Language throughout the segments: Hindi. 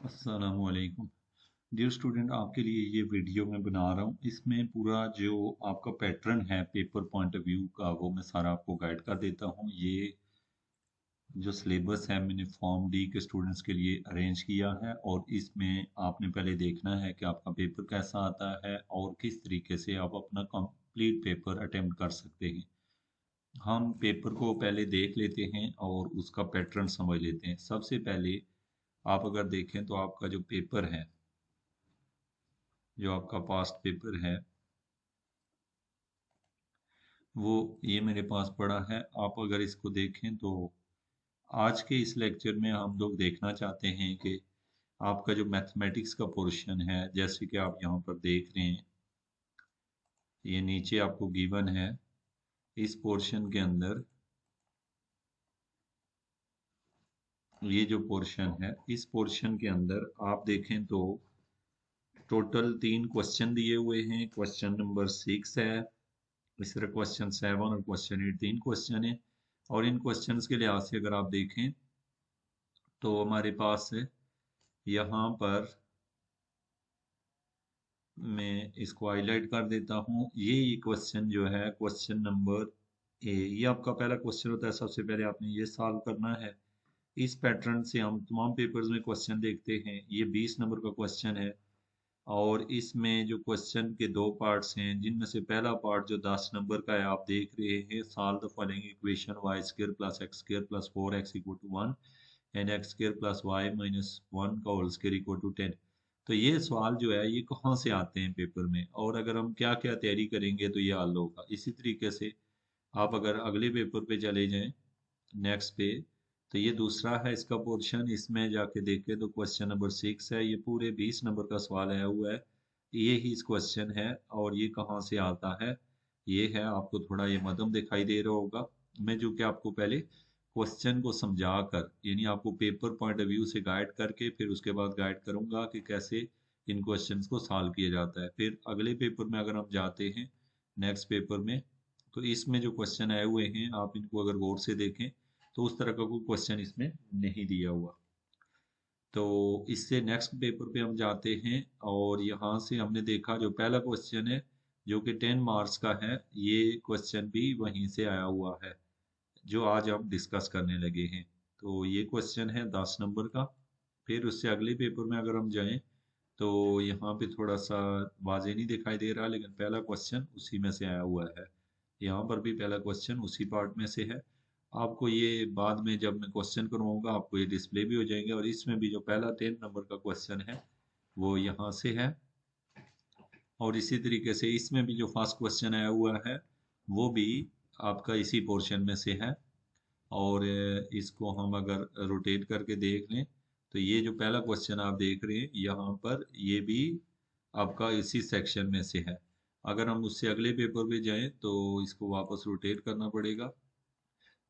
अस्सलामुअलैकुम डियर स्टूडेंट, आपके लिए ये वीडियो मैं बना रहा हूँ। इसमें पूरा जो आपका पैटर्न है पेपर पॉइंट ऑफ व्यू का वो मैं सारा आपको गाइड कर देता हूँ। ये जो सिलेबस है मैंने फॉर्म डी के स्टूडेंट्स के लिए अरेंज किया है और इसमें आपने पहले देखना है कि आपका पेपर कैसा आता है और किस तरीके से आप अपना कंप्लीट पेपर अटेम्प्ट कर सकते हैं। हम पेपर को पहले देख लेते हैं और उसका पैटर्न समझ लेते हैं। सबसे पहले आप अगर देखें तो आपका जो पेपर है, जो आपका पास्ट पेपर है, वो ये मेरे पास पड़ा है। आप अगर इसको देखें तो आज के इस लेक्चर में हम लोग देखना चाहते हैं कि आपका जो मैथमेटिक्स का पोर्शन है, जैसे कि आप यहाँ पर देख रहे हैं, ये नीचे आपको गिवन है। इस पोर्शन के अंदर ये जो पोर्शन है, इस पोर्शन के अंदर आप देखें तो टोटल 3 क्वेश्चन दिए हुए हैं। क्वेश्चन नंबर 6 है, इस तरह क्वेश्चन 7 और क्वेश्चन 8, 3 क्वेश्चन है। और इन क्वेश्चंस के लिहाज से अगर आप देखें तो हमारे पास यहाँ पर मैं इसको हाईलाइट कर देता हूँ। ये क्वेश्चन जो है क्वेश्चन नंबर ए, ये आपका पहला क्वेश्चन होता है। सबसे पहले आपने ये सॉल्व करना है। इस पैटर्न से हम तमाम पेपर्स में क्वेश्चन देखते हैं। ये 20 नंबर का क्वेश्चन है और इसमें जो क्वेश्चन के दो पार्ट्स हैं, जिनमें से पहला पार्ट जो 10 नंबर का है, आप देख रहे हैं, solve the following equation y square plus x square plus 4x equal to 1 and x square plus y minus 1 का होल स्क्र इक्वल टू 10। तो ये सवाल जो है ये कहाँ से आते हैं पेपर में, और अगर हम क्या क्या तैयारी करेंगे तो ये हल होगा। इसी तरीके से आप अगर अगले पेपर पे चले जाएं, नेक्स्ट पे, तो ये दूसरा है इसका पोर्शन। इसमें जाके देखें तो क्वेश्चन नंबर 6 है। ये पूरे 20 नंबर का सवाल आया हुआ है। ये ही इस क्वेश्चन है और ये कहाँ से आता है, ये है। आपको थोड़ा ये मदम दिखाई दे रहा होगा। मैं जो कि आपको पहले क्वेश्चन को समझा कर, यानी आपको पेपर पॉइंट ऑफ व्यू से गाइड करके फिर उसके बाद गाइड करूंगा कि कैसे इन क्वेश्चंस को सॉल्व किया जाता है। फिर अगले पेपर में अगर हम जाते हैं, नेक्स्ट पेपर में, तो इसमें जो क्वेश्चन आए हुए हैं आप इनको अगर गौर से देखें तो उस तरह का कोई क्वेश्चन इसमें नहीं दिया हुआ। तो इससे नेक्स्ट पेपर पे हम जाते हैं और यहाँ से हमने देखा जो पहला क्वेश्चन है जो कि 10 मार्क्स का है, ये क्वेश्चन भी वहीं से आया हुआ है जो आज हम डिस्कस करने लगे हैं। तो ये क्वेश्चन है 10 नंबर का। फिर उससे अगले पेपर में अगर हम जाएं तो यहाँ पे थोड़ा सा वाजे नहीं दिखाई दे रहा, लेकिन पहला क्वेश्चन उसी में से आया हुआ है। यहाँ पर भी पहला क्वेश्चन उसी पार्ट में से है। आपको ये बाद में जब मैं क्वेश्चन करवाऊंगा आपको ये डिस्प्ले भी हो जाएंगे। और इसमें भी जो पहला 10 नंबर का क्वेश्चन है वो यहाँ से है। और इसी तरीके से इसमें भी जो फर्स्ट क्वेश्चन आया हुआ है वो भी आपका इसी पोर्शन में से है। और इसको हम अगर रोटेट करके देख लें तो ये जो पहला क्वेश्चन आप देख रहे हैं यहाँ पर, ये भी आपका इसी सेक्शन में से है। अगर हम उससे अगले पेपर पे जाएं तो इसको वापस रोटेट करना पड़ेगा।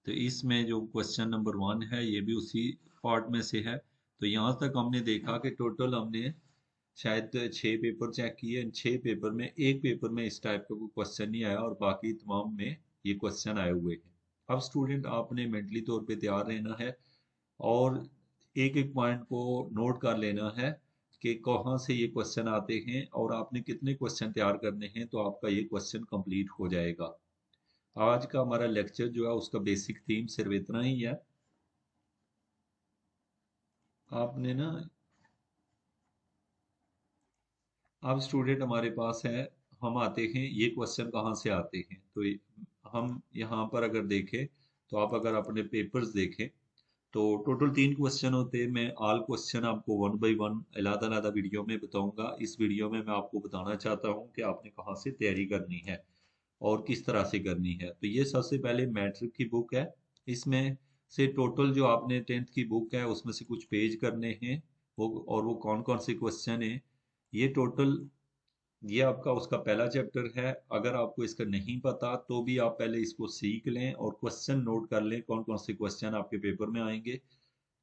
तो इसमें जो क्वेश्चन नंबर 1 है ये भी उसी पार्ट में से है। तो यहाँ तक हमने देखा कि टोटल हमने शायद 6 पेपर चेक किए। इन 6 पेपर में एक पेपर में इस टाइप का कोई क्वेश्चन नहीं आया और बाकी तमाम में ये क्वेश्चन आए हुए हैं। अब स्टूडेंट आपने मेंटली तौर पे तैयार रहना है और एक एक पॉइंट को नोट कर लेना है कि कहाँ से ये क्वेश्चन आते हैं और आपने कितने क्वेश्चन तैयार करने हैं, तो आपका ये क्वेश्चन कंप्लीट हो जाएगा। आज का हमारा लेक्चर जो है उसका बेसिक थीम सिर्फ इतना ही है। आपने ना, अब स्टूडेंट हमारे पास है, हम आते हैं ये क्वेश्चन कहाँ से आते हैं। तो हम यहाँ पर अगर देखें तो आप अगर अपने पेपर्स देखें तो टोटल 3 क्वेश्चन होते हैं। मैं ऑल क्वेश्चन आपको वन बाय वन अलग अलग वीडियो में बताऊंगा। इस वीडियो में मैं आपको बताना चाहता हूँ कि आपने कहाँ से तैयारी करनी है और किस तरह से करनी है। तो ये सबसे पहले मैट्रिक की बुक है। इसमें से टोटल जो आपने 10th की बुक है उसमें से कुछ पेज करने हैं, वो और वो कौन कौन से क्वेश्चन है, ये टोटल, ये आपका उसका पहला चैप्टर है। अगर आपको इसका नहीं पता तो भी आप पहले इसको सीख लें और क्वेश्चन नोट कर लें कौन कौन से क्वेश्चन आपके पेपर में आएंगे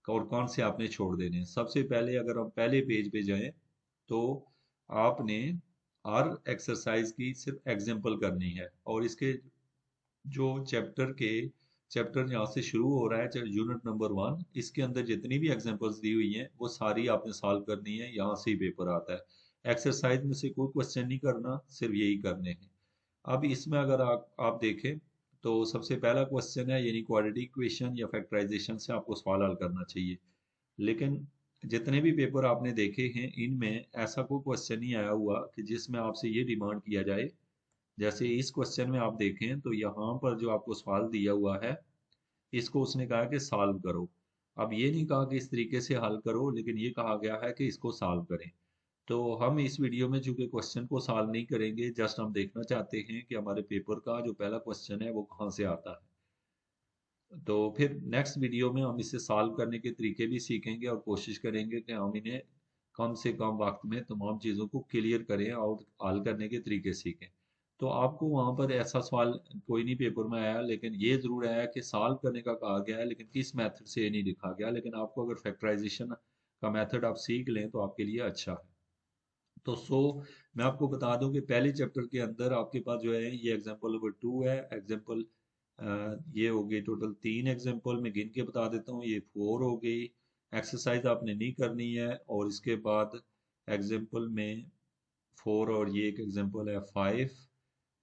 और कौन से आपने छोड़ देने हैं। सबसे पहले अगर हम पहले पेज पे जाएं तो आपने हर एक्सरसाइज की सिर्फ एग्जांपल करनी है और इसके जो चैप्टर के चैप्टर यहाँ से शुरू हो रहा है यूनिट नंबर 1, इसके अंदर जितनी भी एग्जांपल्स दी हुई हैं वो सारी आपने सॉल्व करनी है, यहाँ से ही पेपर आता है। एक्सरसाइज में से कोई क्वेश्चन नहीं करना, सिर्फ यही करने हैं। अब इसमें अगर आप देखें तो सबसे पहला क्वेश्चन है यानी क्वाड्रेटिक इक्वेशन या फैक्टराइजेशन से आपको सवाल हल करना चाहिए। लेकिन जितने भी पेपर आपने देखे हैं इनमें ऐसा कोई क्वेश्चन नहीं आया हुआ कि जिसमें आपसे ये डिमांड किया जाए। जैसे इस क्वेश्चन में आप देखें तो यहाँ पर जो आपको सवाल दिया हुआ है इसको उसने कहा कि सॉल्व करो। अब ये नहीं कहा कि इस तरीके से हल करो, लेकिन ये कहा गया है कि इसको सॉल्व करें। तो हम इस वीडियो में चूंकि क्वेश्चन को सॉल्व नहीं करेंगे, जस्ट हम देखना चाहते हैं कि हमारे पेपर का जो पहला क्वेश्चन है वो कहाँ से आता है। तो फिर नेक्स्ट वीडियो में हम इसे सॉल्व करने के तरीके भी सीखेंगे और कोशिश करेंगे कि हम इन्हें कम से कम वक्त में तमाम चीज़ों को क्लियर करें और हल करने के तरीके सीखें। तो आपको वहाँ पर ऐसा सवाल कोई नहीं पेपर में आया, लेकिन ये ज़रूर आया कि सॉल्व करने का कहा गया है, लेकिन किस मेथड से ये नहीं लिखा गया। लेकिन आपको अगर फैक्टराइजेशन का मेथड आप सीख लें तो आपके लिए अच्छा है। तो मैं आपको बता दूं कि पहले चैप्टर के अंदर आपके पास जो है ये एग्जांपल नंबर 2 है। एग्जांपल ये हो गई टोटल 3 एग्जांपल, मैं गिन के बता देता हूँ। ये 4 हो गई, एक्सरसाइज आपने नहीं करनी है। और इसके बाद एग्जांपल में 4 और ये एक एग्जांपल है 5,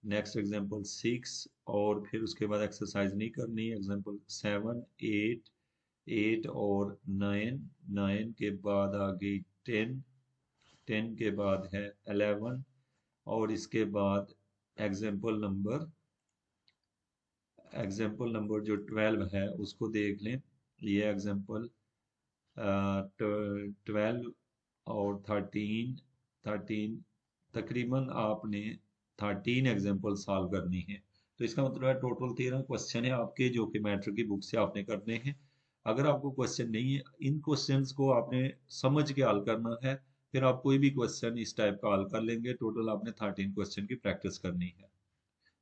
नेक्स्ट एग्जांपल 6 और फिर उसके बाद एक्सरसाइज नहीं करनी। एग्जांपल 7, 8 और 9, 9 के बाद आ गई 10, 10 के बाद है 11 और इसके बाद एग्जाम्पल नंबर जो 12 है उसको देख लें। ये एग्जाम्पल 12 और 13, 13 तकरीबन आपने 13 एग्जाम्पल सॉल्व करनी है। तो इसका मतलब है टोटल 13 क्वेश्चन है आपके जो कि मैट्रिक की बुक से आपने करने हैं। अगर आपको क्वेश्चन नहीं है, इन क्वेश्चंस को आपने समझ के हल करना है, फिर आप कोई भी क्वेश्चन इस टाइप का हल कर लेंगे। टोटल आपने 13 क्वेश्चन की प्रैक्टिस करनी है।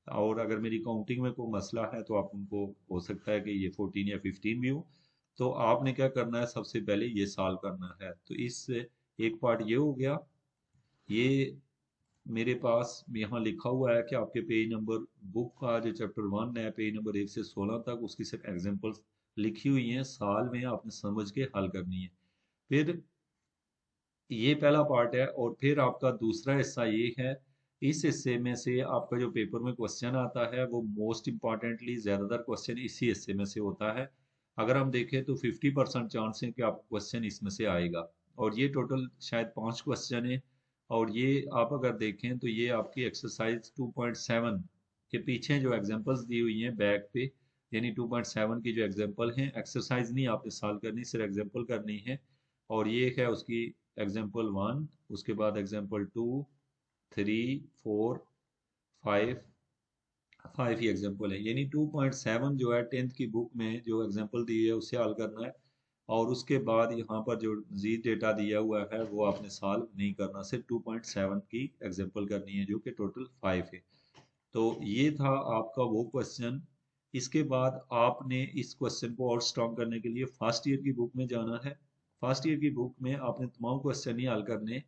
और अगर मेरी काउंटिंग में कोई मसला है तो आप उनको, हो सकता है कि ये 14 या 15 भी हो, तो आपने क्या करना है, सबसे पहले ये सॉल्व करना है। तो इस एक पार्ट ये हो गया। ये मेरे पास यहाँ लिखा हुआ है कि आपके पेज नंबर बुक का जो चैप्टर 1 है, पेज नंबर 1 से 16 तक उसकी सिर्फ एग्जांपल्स लिखी हुई हैं, साल में आपने समझ के हल करनी है। फिर ये पहला पार्ट है और फिर आपका दूसरा हिस्सा ये है। इस हिस्से में से आपका जो पेपर में क्वेश्चन आता है वो मोस्ट इम्पॉर्टेंटली ज़्यादातर क्वेश्चन इसी हिस्से में से होता है। अगर हम देखें तो 50% चांस है कि आपको क्वेश्चन इसमें से आएगा। और ये टोटल शायद 5 क्वेश्चन है। और ये आप अगर देखें तो ये आपकी एक्सरसाइज 2.7 के पीछे जो एग्जांपल्स दी हुई हैं बैक पे, यानी 2.7 की जो एग्जांपल हैं, एक्सरसाइज नहीं आपने सॉल्व करनी, सिर्फ एग्जांपल करनी है। और ये है उसकी एग्जाम्पल 1, उसके बाद एग्जाम्पल 2, 3, 4, 5, 5 ही एग्जाम्पल है। यानी 2.7 जो है 10th की बुक में जो एग्जाम्पल दी है उससे हल करना है। और उसके बाद यहाँ पर जो जी डेटा दिया हुआ है वो आपने सॉल्व नहीं करना, सिर्फ 2.7 की एग्जाम्पल करनी है जो कि टोटल 5 है। तो ये था आपका वो क्वेश्चन। इसके बाद आपने इस क्वेश्चन को और स्ट्रॉन्ग करने के लिए फर्स्ट ईयर की बुक में जाना है। फर्स्ट ईयर की बुक में आपने तमाम क्वेश्चन ही हल करने।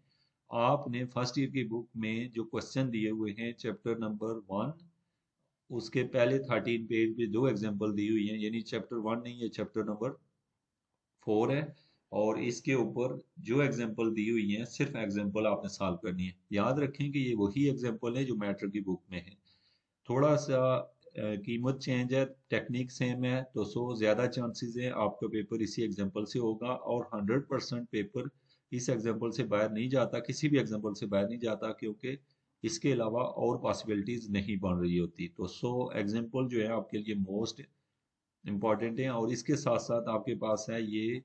आपने फर्स्ट ईयर की बुक में जो क्वेश्चन दिए हुए हैं चैप्टर नंबर 1, उसके पहले 13 पेज पे 2 एग्जाम्पल दी हुई हैं, यानी चैप्टर 1 नहीं, ये चैप्टर नंबर 4 है। और इसके ऊपर जो एग्जाम्पल दी हुई हैं सिर्फ एग्जाम्पल आपने सॉल्व करनी है। याद रखें कि ये वही एग्जाम्पल है जो मैट्रिक की बुक में है। थोड़ा सा कीमत चेंज है, टेक्निक सेम है, तो ज़्यादा चांसेस है आपका पेपर इसी एग्जांपल से होगा। और 100% पेपर इस एग्जांपल से बाहर नहीं जाता, किसी भी एग्जांपल से बाहर नहीं जाता, क्योंकि इसके अलावा और पॉसिबिलिटीज नहीं बन रही होती। तो एग्जांपल जो है आपके लिए मोस्ट इम्पॉर्टेंट है। और इसके साथ साथ आपके पास है ये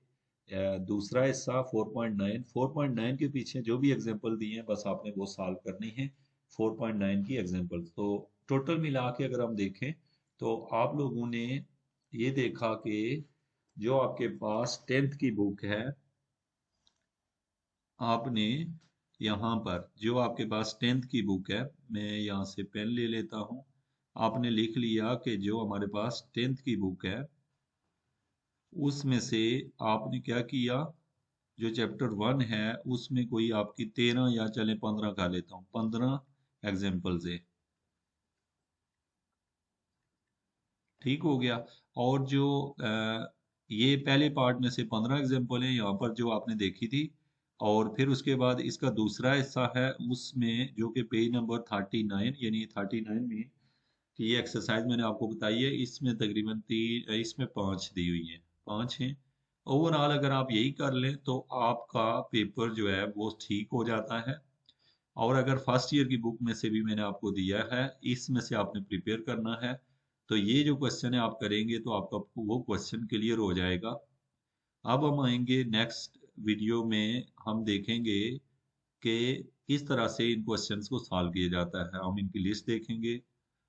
दूसरा हिस्सा 4.9। 4.9 के पीछे जो भी एग्जांपल दिए हैं बस आपने वो सॉल्व करनी है, 4.9 की एग्जांपल। तो टोटल मिला के अगर हम देखें तो आप लोगों ने ये देखा कि जो आपके पास 10th की बुक है, आपने यहाँ पर जो आपके पास 10th की बुक है, मैं यहाँ से पेन ले लेता हूँ। आपने लिख लिया कि जो हमारे पास 10th की बुक है उसमें से आपने क्या किया, जो चैप्टर 1 है उसमें कोई आपकी 13 या चले 15 का लेता हूँ, 15 एग्जाम्पल्स है। ठीक हो गया। और जो ये पहले पार्ट में से 15 एग्जाम्पल है यहाँ पर जो आपने देखी थी, और फिर उसके बाद इसका दूसरा हिस्सा है उसमें जो कि पेज नंबर 39 यानी 39 में कि ये एक्सरसाइज मैंने आपको बताई है, इसमें तकरीबन इसमें 5 दी हुई है, 5 हैं ओवरऑल। अगर आप यही कर लें तो आपका पेपर जो है वो ठीक हो जाता है। और अगर फर्स्ट ईयर की बुक में से भी मैंने आपको दिया है, इसमें से आपने प्रिपेयर करना है, तो ये जो क्वेश्चन है आप करेंगे तो आपका वो क्वेश्चन क्लियर हो जाएगा। अब हम आएंगे नेक्स्ट वीडियो में, हम देखेंगे कि किस तरह से इन क्वेश्चंस को सॉल्व किया जाता है, हम इनकी लिस्ट देखेंगे।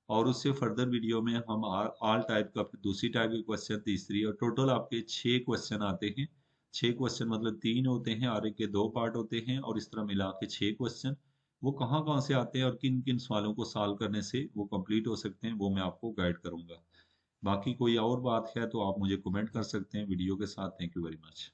और उससे फर्दर वीडियो में हम ऑल टाइप का, फिर दूसरी टाइप के क्वेश्चन, तीसरी, और टोटल आपके 6 क्वेश्चन आते हैं। 6 क्वेश्चन मतलब 3 होते हैं और एक के 2 पार्ट होते हैं, और इस तरह मिला के 6 क्वेश्चन। वो कहाँ कहाँ से आते हैं और किन किन सवालों को सॉल्व करने से वो कंप्लीट हो सकते हैं, वो मैं आपको गाइड करूंगा। बाकी कोई और बात है तो आप मुझे कमेंट कर सकते हैं वीडियो के साथ। Thank you very much.